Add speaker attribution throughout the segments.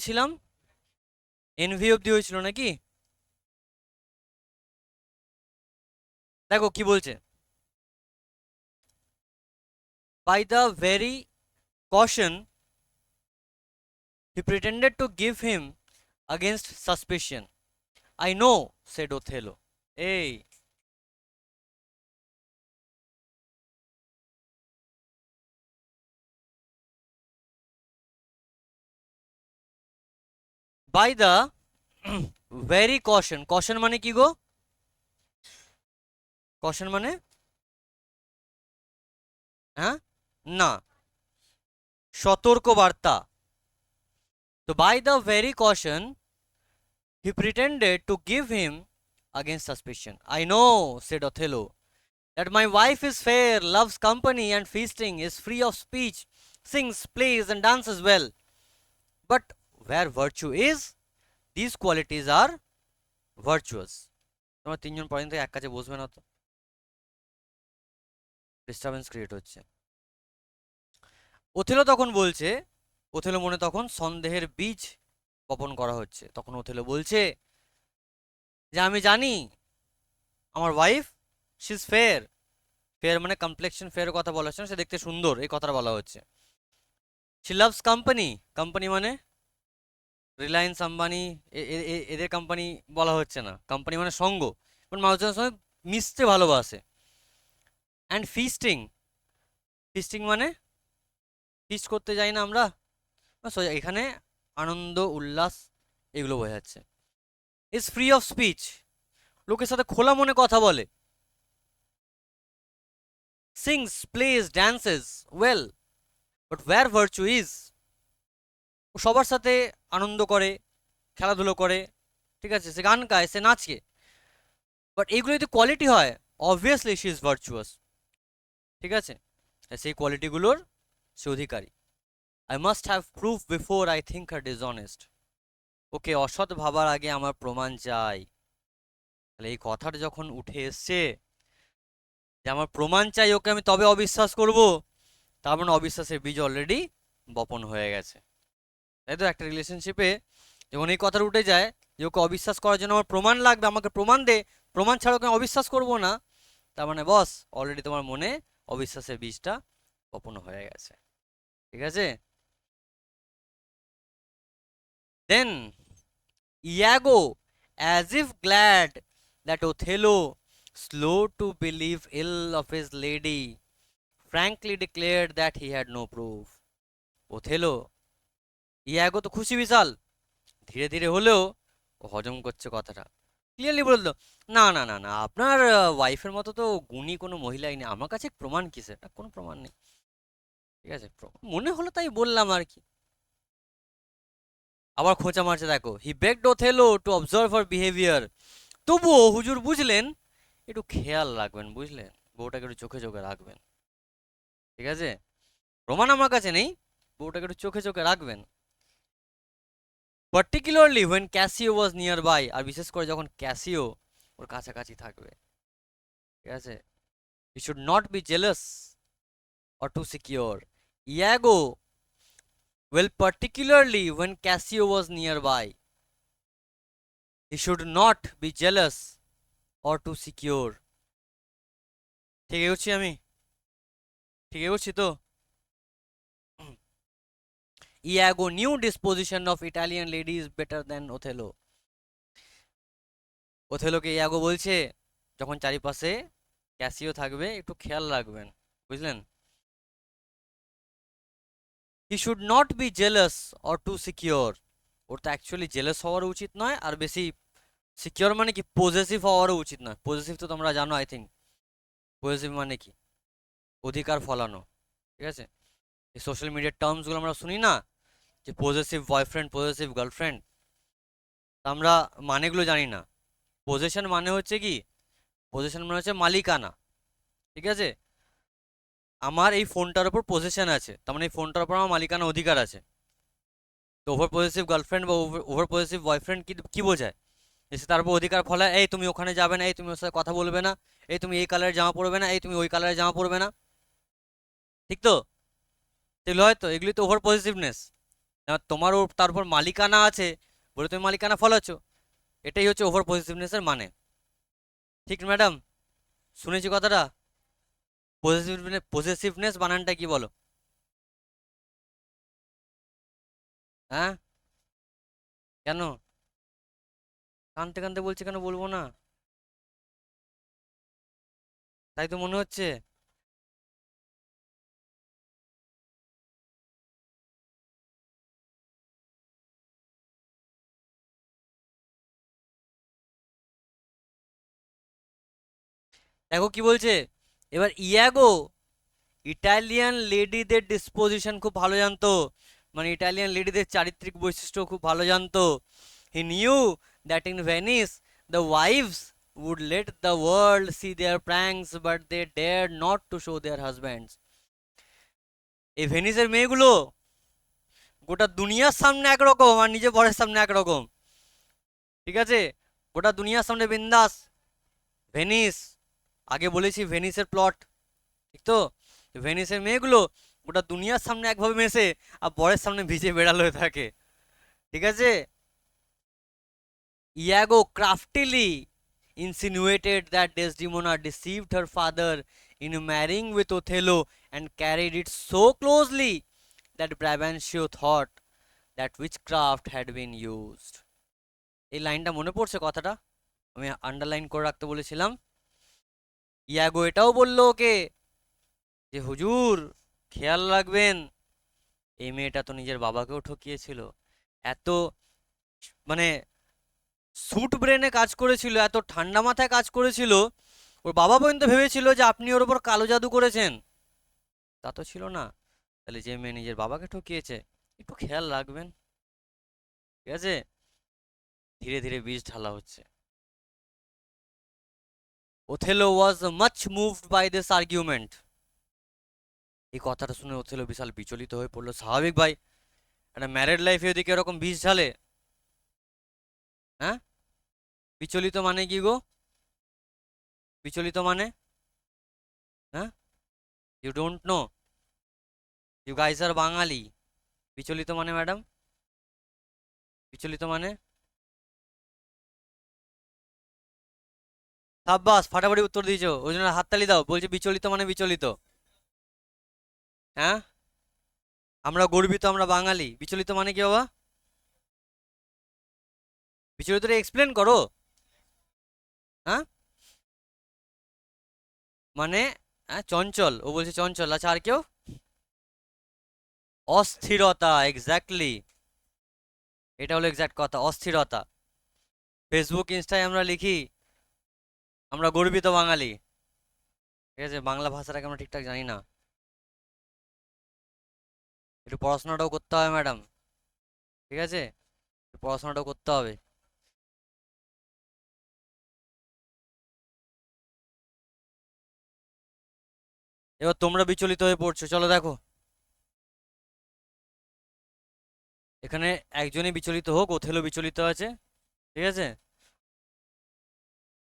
Speaker 1: বলছিলাম এনভি অব্দি হয়েছিল নাকি? দেখো কি বলছে, by the very caution he pretended to give him against suspicion. I know, said Othello. এই by the very caution, caution মানে কি গো? কশন মানে হ্যাঁ, না, সতর্ক বার্তা। তো by the very caution he pretended to give him against suspicion. I know, said Othello, that my wife is fair, loves company and feasting, is free of speech, sings, plays and dances well, but where virtue is, these qualities are virtuous. তোমরা তিনজন পর্যন্ত এক কাছে বসবে না তো, disturbance create হচ্ছে। Othello তখন বলছে, ওথেলো মনে তখন সন্দেহের বীজ বপন করা হচ্ছে। তখন ওথেলো বলছে যে আমি জানি আমার wife, she is fair. Fair মানে কমপ্লেক্সন ফেয়ার কথা বলা হচ্ছে না, সে দেখতে সুন্দর এই কথাটা বলা হচ্ছে। শি লাভস কোম্পানি, কোম্পানি মানে রিলায়েন্স আম্বানি, এদের কোম্পানি বলা হচ্ছে না, কোম্পানি মানে সঙ্গ, কারণ মানুষজনের সঙ্গে মিশতে ভালোবাসে। অ্যান্ড ফিস্টিং, ফিস্টিং মানে ফিস্ট করতে যাই না আমরা, এখানে আনন্দ উল্লাস এগুলো বোঝাচ্ছে। ইজ ফ্রি অফ স্পিচ, লোকের সাথে খোলা মনে কথা বলে। Sings, plays, dances well, but where virtue is, ও সবার সাথে আনন্দ করে, খেলাধুলো করে, ঠিক আছে, সে গান গায়, সে নাচে, বাট এইগুলো যদি কোয়ালিটি হয়, অবভিয়াসলি শি ইজ ভার্চুয়াস, ঠিক আছে, সেই কোয়ালিটিগুলোর সে অধিকারী। I must have proof before I think her dishonest, okay অসৎ ভাবার আগে আমার প্রমাণ চাই। তাহলে এই কথাটা যখন উঠে এসছে যে আমার প্রমাণ চাই ওকে আমি তবে অবিশ্বাস করব, তার মানে অবিশ্বাসের বীজ অলরেডি বপন হয়ে গেছে, তাই তো? একটা রিলেশনশিপে যখন এই কথাটা উঠে যায় যে ওকে অবিশ্বাস করার জন্য আমার প্রমাণ লাগবে, আমাকে প্রমাণ দে, প্রমাণ ছাড়া ওকে আমি অবিশ্বাস করবো না, তার মানে বস অলরেডি তোমার মনে অবিশ্বাসের বীজটা বপন হয়ে গেছে, ঠিক আছে? দেন ইয়াগো, as if glad that Othello, slow to believe ill of his lady, frankly declared that he had no proof. Othello, Iago তো খুশি বিশাল, ধীরে ধীরে হলেও ও হজম করছে কথাটা, ক্লিয়ারলি বললো, না না না না, আপনার ওয়াইফের মতো তো গুণী কোনো মহিলাই নেই, আমার কাছে প্রমাণ কিসের, না কোনো প্রমাণ নেই, ঠিক আছে, মনে হলো তাই বললাম আর কি। আবার খোঁচা মারছে দেখো, he begged Othello to observe her behaviour, তবুও হুজুর বুঝলেন একটু খেয়াল রাখবেন, বুঝলেন, বউটাকে একটু চোখে চোখে রাখবেন, ঠিক আছে, প্রমাণ আমার কাছে নেই, বউটাকে একটু চোখে চোখে রাখবেন, particularly when Cassio was near by, আর বিশেষ করে যখন ক্যাসিও ওর কাছাকাছি থাকবে, ঠিক আছে, he should not be jealous or too secure. Iago, well, particularly when Cassio was nearby, he should not be jealous or too secure. ঠিক এগোচ্ছি আমি, ঠিক এগোচ্ছি তো? Iago knew disposition of Italian ladies better than Othello. ওথেলোকে ইয়াগো বলছে যখন চারিপাশে Casio থাকবে একটু খেয়াল রাখবেন, বুঝলেন? He should not be jealous or too secure, ওর তো অ্যাকচুয়ালি জেলাস হওয়ার উচিত নয়, আর বেশি সিকিওর মানে কি পজেসিভ হওয়ারও উচিত নয়। পজেসিভ তো তোমরা জানো আই থিঙ্ক, পজেসিভ মানে কি অধিকার ফলানো, ঠিক আছে, এই সোশ্যাল মিডিয়ার টার্মসগুলো আমরা শুনি না, যে পজেসিভ বয়ফ্রেন্ড, পজেসিভ গার্লফ্রেন্ড, আমরা মানেগুলো জানি না। পজেশন মানে হচ্ছে কি, পজেশন মানে হচ্ছে মালিকানা, ঠিক আছে, আমার এই ফোনটার উপর পজেশন আছে, তার মানে এই ফোনটার উপর আমার মালিকানা অধিকার আছে। তো ওভার পজেসিভ গার্লফ্রেন্ড বা ওভার পজেসিভ বয়ফ্রেন্ড কি কি বোঝায়, এসে তার উপর অধিকার ফলায়, এই তুমি ওখানে যাবে না, এই তুমি ওর সাথে কথা বলবে না, এই তুমি এই কালারের জামা পরবে না, এই তুমি ওই কালারের জামা পরবে না, ঠিক তো? এগুলো হয়তো এগুলি তো ওভার পজিটিভনেস, না তোমার ওর তার উপর মালিকানা আছে বলে তুমি মালিকানা ফলাচ্ছ, এটাই হচ্ছে ওভার পজিটিভনেসের মানে। ঠিক ম্যাডাম? শুনেছি কথাটা? পজেসিভনেস বানানটা কি বলো? হ্যাঁ? কেন কানতে কানতে বলছে, কেন বলবো না? তাই তো মনে হচ্ছে। দেখো কি বলছে এবার। ইয়াগো ইটালিয়ান লেডিদের ডিসপোজিশন খুব ভালো জানতো, মানে ইটালিয়ান লেডিদের চারিত্রিক বৈশিষ্ট্য খুব ভালো জানতো। He knew that in Venice the wives would let the world see their pranks but they dared not to show their husbands। এই ভেনিসের মেয়েগুলো গোটা দুনিয়ার সামনে একরকম আর নিজে বরের সামনে একরকম, ঠিক আছে? গোটা দুনিয়ার সামনে বিন্দাস। ভেনিস, আগে বলেছি ভেনিসের প্লট, ঠিক তো? ভেনিসের মেয়েগুলো গোটা দুনিয়ার সামনে একভাবে মেশে আর বরের সামনে ভিজে বেড়াল হয়ে থাকে, ঠিক আছে? ইয়াগো craftily insinuated that Desdemona deceived her father in marrying with Othello and carried it so closely that Brabantio thought that witchcraft had been used। এই লাইনটা মনে পড়ছে কথাটা? আমি আন্ডারলাইন করে রাখতে বলেছিলাম। ইয়াগো এটাও বললো ওকে যে হুজুর খেয়াল রাখবেন, এই মেয়েটা তো নিজের বাবাকেও ঠকিয়েছিল। এত মানে স্যুট ব্রেনে কাজ করেছিল, এত ঠান্ডা মাথায় কাজ করেছিল, ওর বাবা পর্যন্ত ভেবেছিল যে আপনি ওর ওপর কালো জাদু করেছেন। তা তো ছিল না। তাহলে যে মেয়ে নিজের বাবাকে ঠকিয়েছে একটু খেয়াল রাখবেন, ঠিক আছে? ধীরে ধীরে বীজ ঢালা হচ্ছে। Othello was much moved by this argument. এই কথাটা শুনে ওথেলো বিশাল বিচলিত হয়ে পড়লো। স্বাভাবিক ভাই, একটা ম্যারেড লাইফে ওদিকে এরকম বীজ ঢালে? হ্যাঁ, বিচলিত মানে কি গো? বিচলিত মানে? হ্যাঁ, you don't know? You guys are Bengali. বিচলিত মানে ম্যাডাম, বিচলিত মানে? সাব্বাস, ফাটাফাটি উত্তর দিয়েছো, ওই জন্য হাততালি দাও। বলছে বিচলিত মানে বিচলিত। হ্যাঁ, আমরা গর্বিত, আমরা বাঙালি। বিচলিত মানে কি বাবা? বিচলিতটা এক্সপ্লেন করো। হ্যাঁ মানে, হ্যাঁ চঞ্চল, ও বলছে চঞ্চল। আচ্ছা আর কেউ? অস্থিরতা, এক্স্যাক্টলি, এটা হলো এক্স্যাক্ট কথা, অস্থিরতা। ফেসবুক ইনস্টায় আমরা লিখি আমরা গর্বিত বাঙালি, ঠিক আছে? বাংলা ভাষাটাকে আমরা ঠিকঠাক জানি না। একটু পড়াশোনাটাও করতে হবে ম্যাডাম, ঠিক আছে? একটু পড়াশোনাটাও করতে হবে। এবার তোমরা বিচলিত হয়ে পড়ছো, চলো দেখো। এখানে একজনই বিচলিত হোক, ওথেলো বিচলিত আছে, ঠিক আছে?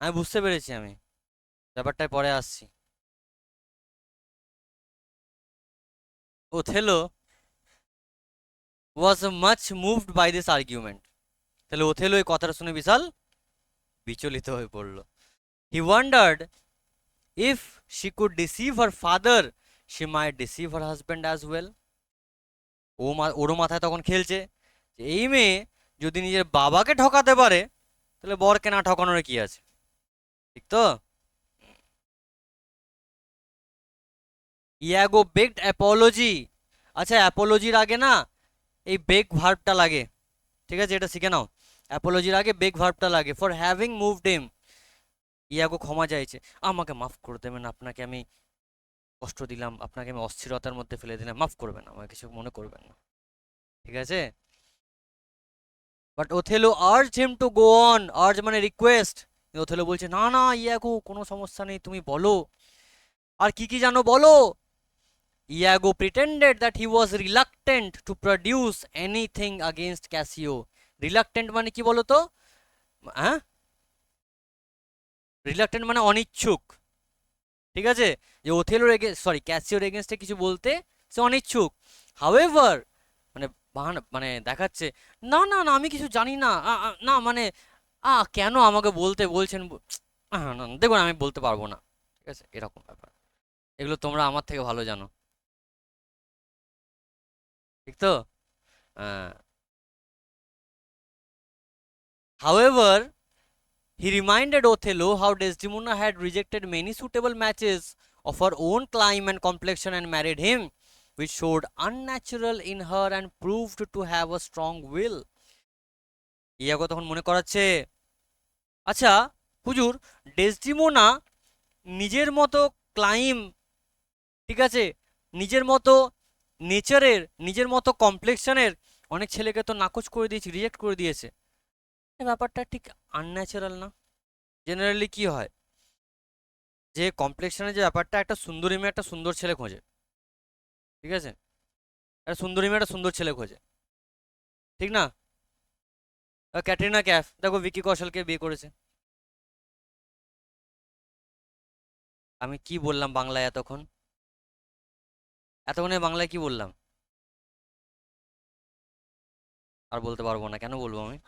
Speaker 1: আমি বুঝতে পেরেছি, আমি ব্যাপারটায় পরে আসছি। Othello was much moved by this argument. তাহলে ওথেলো এই কথাটা শুনে বিশাল বিচলিত হয়ে পড়লো। He wondered if she could deceive her father she might deceive her husband as well. ওরও মাথায় তখন খেলছে যে এই মেয়ে যদি নিজের বাবাকে ঠকাতে পারে তাহলে বরকে না ঠকানোর কি আছে, ঠিক তো? ইয়াগো বেগড অ্যাপোলজি। আচ্ছা, অ্যাপোলজির আগে না এই বেগ ভার্বটা লাগে, ঠিক আছে? এটা শিখে নাও। অ্যাপোলজির আগে বেগ ভার্বটা লাগে, ফর হ্যাভিং মুভড হিম। ইয়াগো ক্ষমা চাইছে, আমাকে মাফ করে দেবেন, আপনাকে আমি কষ্ট দিলাম, আপনাকে আমি অস্থিরতার মধ্যে ফেলে দিলাম, মাফ করবেন, আমাকে কিছু মনে করবেন না, ঠিক আছে? But Othello urge him to go on. Urge মানে রিকোয়েস্ট। ওথেলো বলছে না না ইয়াগো, কোনো সমস্যা নেই, তুমি বলো, আর কি কি জানো বলো। Iago pretended that he was reluctant to produce anything against Cassio. Reluctant মানে কি বলো তো? হ্যাঁ, রিলাক্টেন্ট মানে অনিচ্ছুক, ঠিক আছে? যে ওথেলোর সরি ক্যাসিওর এগেনস্টে কিছু বলতে সে অনিচ্ছুক। হাউএভার, মানে বাহানা মানে দেখাচ্ছে, না না না আমি কিছু জানি না, না মানে কেন আমাকে বলতে বলছেন, না না, দেখুন আমি বলতে পারবো না, ঠিক আছে, এরকম ব্যাপার। এগুলো তোমরা আমার থেকে ভালো জানো, ঠিক তো? However, he reminded Othello how Desdemona had rejected many suitable matches of her own clime and complexion and married him, which showed unnatural in her and proved to have a strong will. ইয়াগো তখন মনে করাচ্ছে, আচ্ছা হুজুর, Desdemona নিজের মতো claim, ঠিক আছে, নিজের মতো নেচারের, নিজের মতো কমপ্লেক্সনের অনেক ছেলেকে তো নাকচ করে দিয়েছে, রিজেক্ট করে দিয়েছে। এই ব্যাপারটা ঠিক আনন্যাচারাল না? জেনারেলি কি হয়, যে কমপ্লেক্সনের যে ব্যাপারটা, একটা সুন্দরী মেয়ে একটা সুন্দর ছেলে খোঁজে, ঠিক আছে, একটা সুন্দরী মেয়ে একটা সুন্দর ছেলে খোঁজে, ঠিক না? ক্যাটরিনা ক্যাফ দেখো ভিকি কৌশলকে বিয়ে করেছে। আমি কি বললাম বাংলায় এতক্ষণ? এতক্ষণে বাংলায় কি বললাম? আর বলতে পারবো না, কেন বলবো আমি?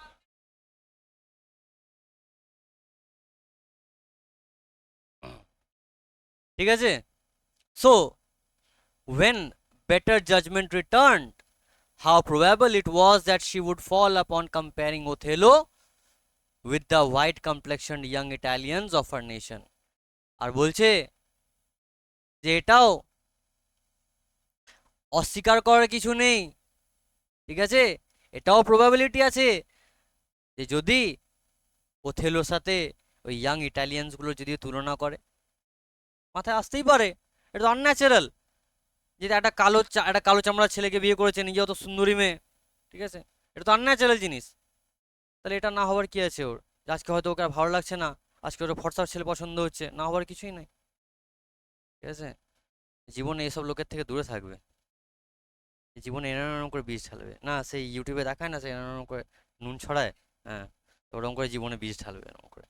Speaker 1: ঠিক আছে, so when better judgment returned, how probable it was that she would fall upon comparing Othello with the white complexioned young Italians of her nation. আর বলছে যে এটাও অস্বীকার করার কিছু নেই, ঠিক আছে, এটাও প্রবাবিলিটি আছে যে যদি ওথেলোর সাথে ওই ইয়াং ইটালিয়ানসগুলো যদি তুলনা করে, মাথায় আসতেই পারে এটা তো আনন্যাচারাল, যেটা একটা কালো চামড়ার ছেলেকে বিয়ে করেছে, নিজে অত সুন্দরী মেয়ে, ঠিক আছে, এটা তো আনন্যাচারাল জিনিস। তাহলে এটা না হওয়ার কি আছে ওর? যে আজকে হয়তো ওকে আর ভালো লাগছে না, আজকে ওর ফর্সার ছেলে পছন্দ হচ্ছে, না হওয়ার কিছুই নাই, ঠিক আছে। জীবনে এসব লোকের থেকে দূরে থাকবে। জীবনে এরম করে বীজ ঢালবে না, সেই ইউটিউবে দেখায় না, সেই এরম করে নুন ছড়ায়, হ্যাঁ, তো ওরকম করে জীবনে বীজ ঢালবে এরকম করে।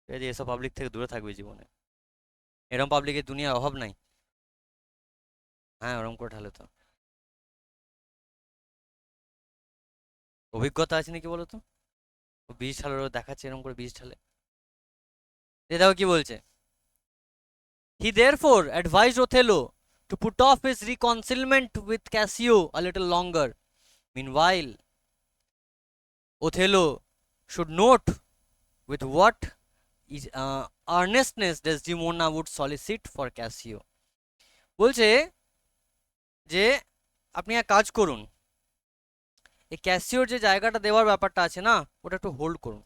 Speaker 1: ঠিক আছে, এসব পাবলিক থেকে দূরে থাকবে জীবনে, এরকম পাবলিকের দুনিয়ার অভাব নাই। হ্যাঁ, ওরকম করে ঢালে তো অভিজ্ঞতা আছে নাকি বলো তো? ও বীজ ঢালে, ও দেখাচ্ছে এরকম করে বীজ ঢালে। এ দেখো কি বলছে, he therefore advised Othello to put off his reconciliation with Cassio a little longer. Meanwhile, Othello should note with what earnestness Desdemona would solicit for Cassio. বলছে যে আপনি এক কাজ করুন, এই ক্যাসিওর যে জায়গাটা দেওয়ার ব্যাপারটা আছে না, ওটা একটু হোল্ড করুন।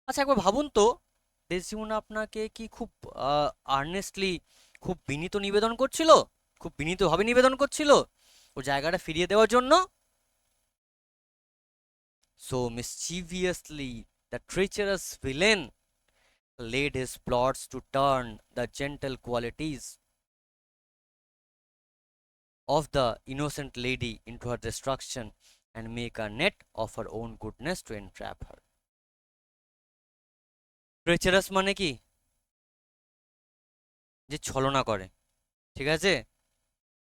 Speaker 1: আচ্ছা একবার ভাবুন তো, ডেসডিমোনা আপনাকে কি খুব আর্নেস্টলি, খুব বিনীত নিবেদন করছিল, খুব বিনীতভাবে নিবেদন করছিল ও জায়গাটা ফিরিয়ে দেওয়ার জন্য? So mischievously, the treacherous villain laid his plots to turn the gentle qualities of the innocent lady into her destruction and make a net of her own goodness to entrap her. Treacherous মানে কি? যে ছলনা করে, ঠিক আছে,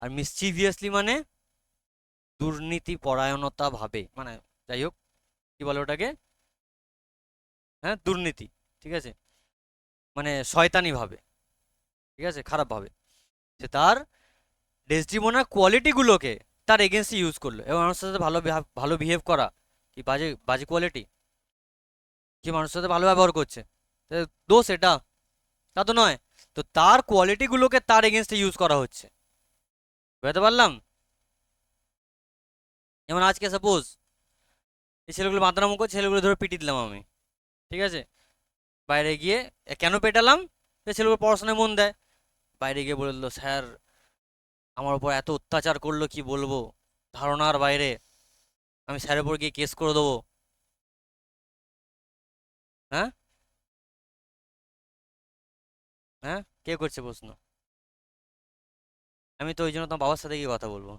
Speaker 1: আর মিসচিভিয়াসলি মানে দুর্নীতি পরায়ণতা ভাবে, মানে যাই হোক, কি বলে ওটাকে, হ্যাঁ দুর্নীতি, ঠিক আছে, মানে শয়তানি ভাবে, ঠিক আছে, খারাপ ভাবে, সে তার ডেসডিমোনার কোয়ালিটিগুলোকে তার এগেনস্টে ইউজ করলো, এবং মানুষের সাথে ভালো বিহেভ করা কি বাজে বাজে কোয়ালিটি? কি মানুষের সাথে ভালো ব্যবহার করছে দোষ এটা? তা তো নয়। তো তার কোয়ালিটিগুলোকে তার এগেনস্টে ইউজ করা হচ্ছে, বুঝতে পারলাম? যেমন আজকে সাপোজ এই ছেলেগুলো বাঁদরামো করছে, ছেলেগুলো ধরে পিটিয়ে দিলাম আমি, ঠিক আছে, বাইরে গিয়ে কেন পেটালাম? সে ছেলেগুলো পড়াশোনায় মন দেয়, বাইরে গিয়ে বলে দিল, স্যার আমার উপর এত অত্যাচার করলো কি বলবো, ধারণার বাইরে, আমি স্যারের উপর গিয়ে কেস করে দেবো। হ্যাঁ, হ্যাঁ, কে করছে প্রশ্ন? আমি তো ওই জন্য তোমার বাবার সাথে গিয়ে কথা বলবো।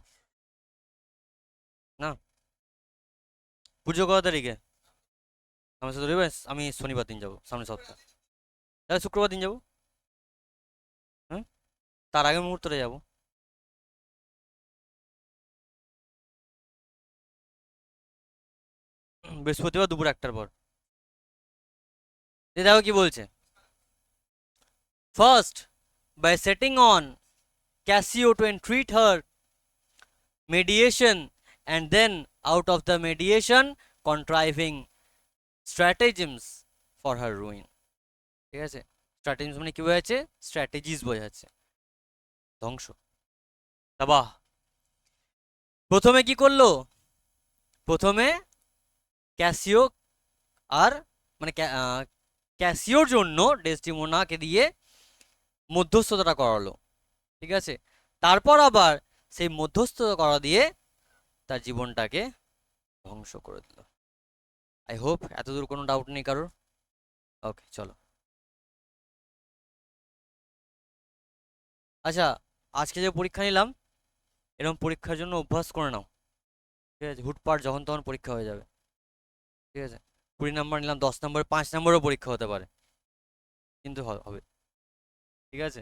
Speaker 1: না, পুজো কত তারিখে? আমার সাথে রবিবার, আমি শনিবার দিন যাবো সামনের সপ্তাহ, তাহলে শুক্রবার দিন যাবো। হ্যাঁ, তার আগের মুহূর্তে যাবো। বৃহস্পতিবার দুপুর 1টার পর। দেখো কি বলছে। First, by setting on Cassio to entreat her mediation, and then out of the mediation contriving stratagems for her ruin. ঠিক আছে, স্ট্র্যাটেজিস মানে কি বোঝাচ্ছে? স্ট্র্যাটেজিস বোঝাচ্ছে, ধ্বংস, তাবাহ। প্রথমে কি করলো? প্রথমে ক্যাসিও আর মানে ক্যাসিওর জন্য ডেসডিমোনাকে দিয়ে মধ্যস্থতা করালো, ঠিক আছে। তারপর আবার সেই মধ্যস্থতা করা দিয়ে তার জীবনটাকে ধ্বংস করে দিল। আই হোপ এতদূর কোনো ডাউট নেই কারোর। ওকে, চলো। আচ্ছা, আজকে যে পরীক্ষা নিলাম, এরকম পরীক্ষার জন্য অভ্যাস করে নাও, ঠিক আছে। হুটপাট যখন তখন পরীক্ষা হয়ে যাবে, ঠিক আছে। 20 নাম্বার নিলাম, 10 নাম্বার, 5 নাম্বারও পরীক্ষা হতে পারে, কিন্তু হবে, ঠিক আছে।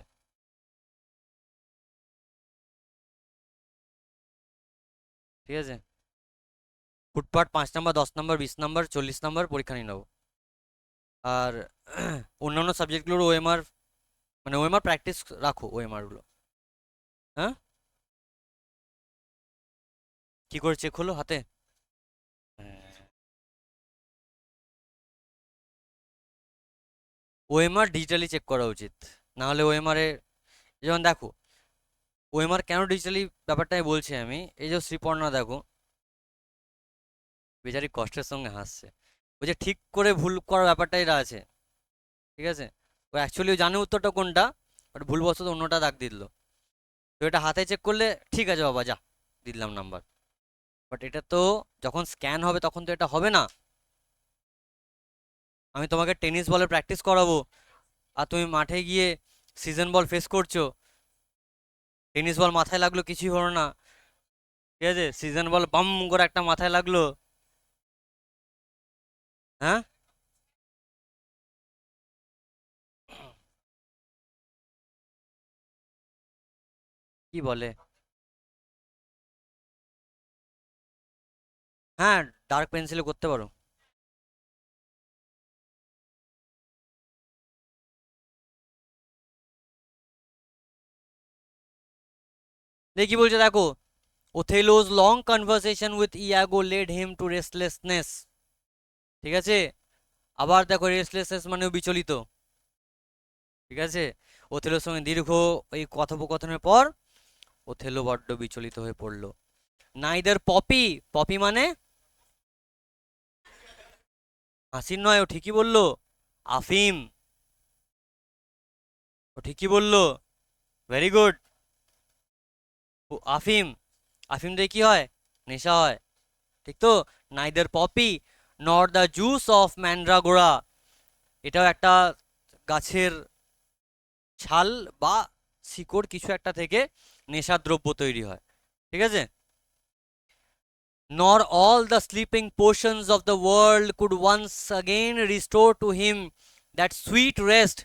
Speaker 1: ঠিক আছে, হুটপাট 5 নাম্বার, 10 নাম্বার, 20 নাম্বার, 40 নাম্বার পরীক্ষা নিয়ে নেবো। আর অন্যান্য সাবজেক্টগুলোর ওএমআর, মানে ওএমআর প্র্যাকটিস রাখো, ওএমআরগুলো। হ্যাঁ, কি করে চেক হলো হাতে? ওএমআর ডিজিটালি চেক করা উচিত, না হলে ওএমআর এ, যেমন দেখো, ওএমআর কেন ডিজিটালি ব্যাপারটা আমি বলছি, আমি এই যে শ্রীপর্ণা দেখো, বেচারি কষ্টের সঙ্গে হাসছে। ওই যে ঠিক করে ভুল করার ব্যাপারটাই আছে, ঠিক আছে। ও অ্যাকচুয়ালি জানে উত্তরটা কোনটা, বাট ভুলবশত অন্যটা দাগ দিয়ে দিল। তো এটা হাতে চেক করলে ঠিক আছে বাবা, যা দিয়ে দিলাম নাম্বার। বাট এটা তো যখন স্ক্যান হবে তখন তো এটা হবে না। আমি তোমাকে টেনিস বলের প্র্যাকটিস করাবো, আর তুমি মাঠে গিয়ে সিজন বল ফেস করছো, টেনিস বল মাথায় লাগলো কিছুই হলো না, ঠিক আছে, সিজন বল বাম করে একটা মাথায় লাগলো। হ্যাঁ, কি বলে? হ্যাঁ, ডার্ক পেন্সিলে করতে পারো। দেখি বলছে দেখো, Othello's long conversation with Iago led him to restlessness, ঠিক আছে। আবার দেখো, রেস্টলেসনেস মানে বিচলিত, ঠিক আছে। ওথেলোর সঙ্গে দীর্ঘ এই কথোপকথনের পর ওথেলো বড্ড বিচলিত হয়ে পড়লো। নাইদার পপি, পপি মানে হাসির নয়, ও ঠিকই বললো, আফিম, ও ঠিকই বললো, ভেরি গুড। আফিম, আফিম দিয়ে কি হয়? নেশা হয়, ঠিক তো। Neither poppy nor the juice of mandragora, এটাও একটা গাছের ছাল বা শিকড় কিছু একটা থেকে নেশার দ্রব্য তৈরি হয়, ঠিক আছে। Nor all the sleeping portions of the world could once again restore to him that sweet rest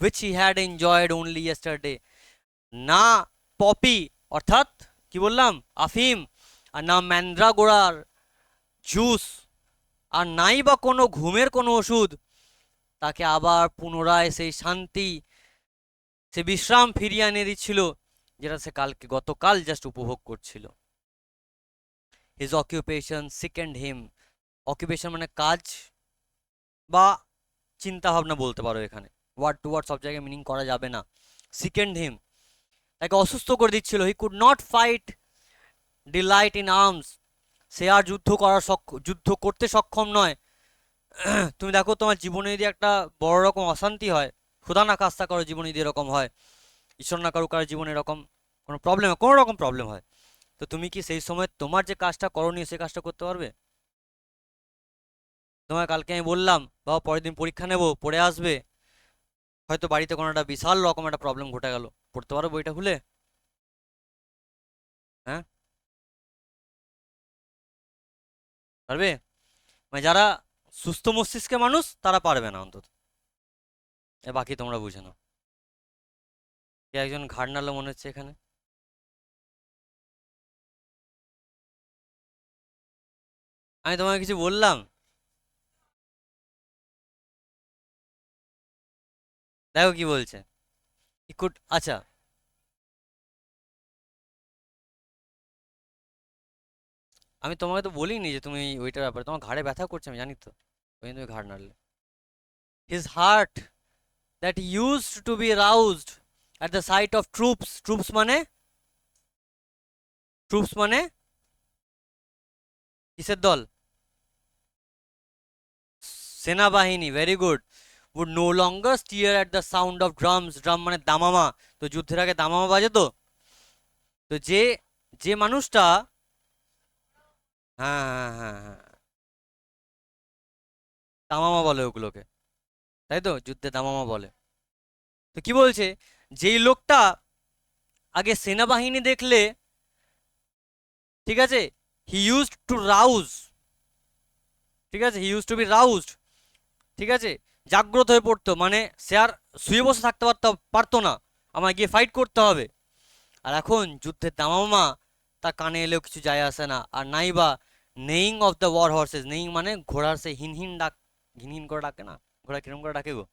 Speaker 1: which he had enjoyed only yesterday. না পপি অর্থাৎ কি বললাম, আফিম, আর না ম্যান্দ্রাগোড়ার জুস, আর নাই বা কোনো ঘুমের কোনো ওষুধ তাকে আবার পুনরায় সেই শান্তি, সে বিশ্রাম ফিরিয়ে এনে দিচ্ছিল, যেটা সে কালকে গতকাল জাস্ট উপভোগ করছিল। হিজ অকুপেশন সিকেন্ড হিম, অকুপেশন মানে কাজ বা চিন্তা ভাবনা বলতে পারো, এখানে ওয়ার্ড টু ওয়ার্ড সব জায়গায় মিনিং করা যাবে না। সিকেন্ড হিম, তাকে অসুস্থ করে দিচ্ছিল। He could not fight delight in arms, সে আর যুদ্ধ করতে সক্ষম নয়। তুমি দেখো, তোমার জীবনে যদি একটা বড় রকম অশান্তি হয়, খোদা না খাস্তা করো জীবনে যদি এরকম হয়, ঈশ্বর না কারো কারো জীবনে এরকম কোনো প্রবলেম, কোনো রকম প্রবলেম হয়, তো তুমি কি সেই সময় তোমার যে কাজটা করণীয় সে কাজটা করতে পারবে? তোমায় কালকে আমি বললাম বাবা পরের দিন পরীক্ষা নেবো, পড়ে আসবে, হয়তো বাড়িতে কোনো একটা বিশাল রকম একটা প্রবলেম ঘটে গেল, পড়তে পারো বইটা খুলে? হ্যাঁ, পারবে? মানে যারা সুস্থ মস্তিষ্কের মানুষ তারা পারবে না অন্তত, বাকি তোমরা বুঝে নাও। কে একজন ঘাড় নাড়লো মনে হচ্ছে এখানে। আমি তোমাকে কিছু বললাম? দেখো কি বলছে। হি কুড, আচ্ছা আমি তোমাকে তো বলিনি যে তুমি ওইটার ব্যাপারে, তোমার ঘাড়ে ব্যথা করছে আমি জানি তো, ওই জন্য তুমি ঘাড় নাড়লে। His heart that used to be roused at the sight of troops, troops মানে, ট্রুপস মানে কিসের দল? সেনাবাহিনী, very good. would no longer steer at the sound of drums, drum মানে দামামা, তো যুদ্ধের আগে দামামা বাজে তো। তো যে, যে মানুষটা, হ্যাঁ হ্যাঁ হ্যাঁ হ্যাঁ, দামামা বলে ওগুলোকে, তাই তো, যুদ্ধে দামামা বলে। তো কি বলছে, যেই লোকটা আগে সেনাবাহিনী দেখলে, ঠিক আছে, হি ইউজ টু রাউজ, ঠিক আছে, he use to be roused, ঠিক আছে, জাগ্রত হয়ে পড়তো, মানে সে আর শুয়ে বসে থাকতে পারতো না, আমায় গিয়ে ফাইট করতে হবে। আর এখন যুদ্ধের দামামা তার কানে এলেও কিছু যায় আসে না, আর নাই বা Naing of the war horse's, Naing মানে ঘোড়ার সে হিন হিন ডাক, হিন হিন করে ডাকে না, ঘোড়া কিরম করে ডাকে গো?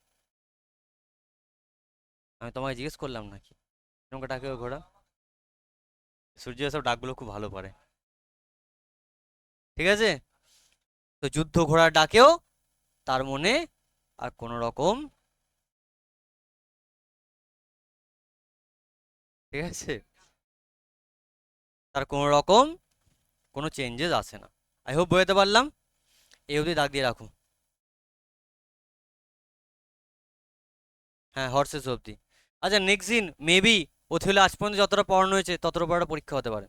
Speaker 1: আমি তোমাকে জিজ্ঞেস করলাম নাকি কিরম করে ডাকে গো ঘোড়া? সূর্য এসব ডাকগুলো খুব ভালো পারে, ঠিক আছে। তো যুদ্ধ ঘোড়ার ডাকেও তার মনে আর কোনো রকম, ঠিক আছে, তার কোনো রকম কোনো চেঞ্জেস আসে না। আই হোপ বোঝাতে পারলাম। এই অবধি দাগ দিয়ে রাখো। হ্যাঁ, হর্সেস অবধি। আচ্ছা নেক্সট দিন মেবি, ও হলে আজ পর্যন্ত যতটা পড়ানো হয়েছে ততটা বড় পরীক্ষা হতে পারে।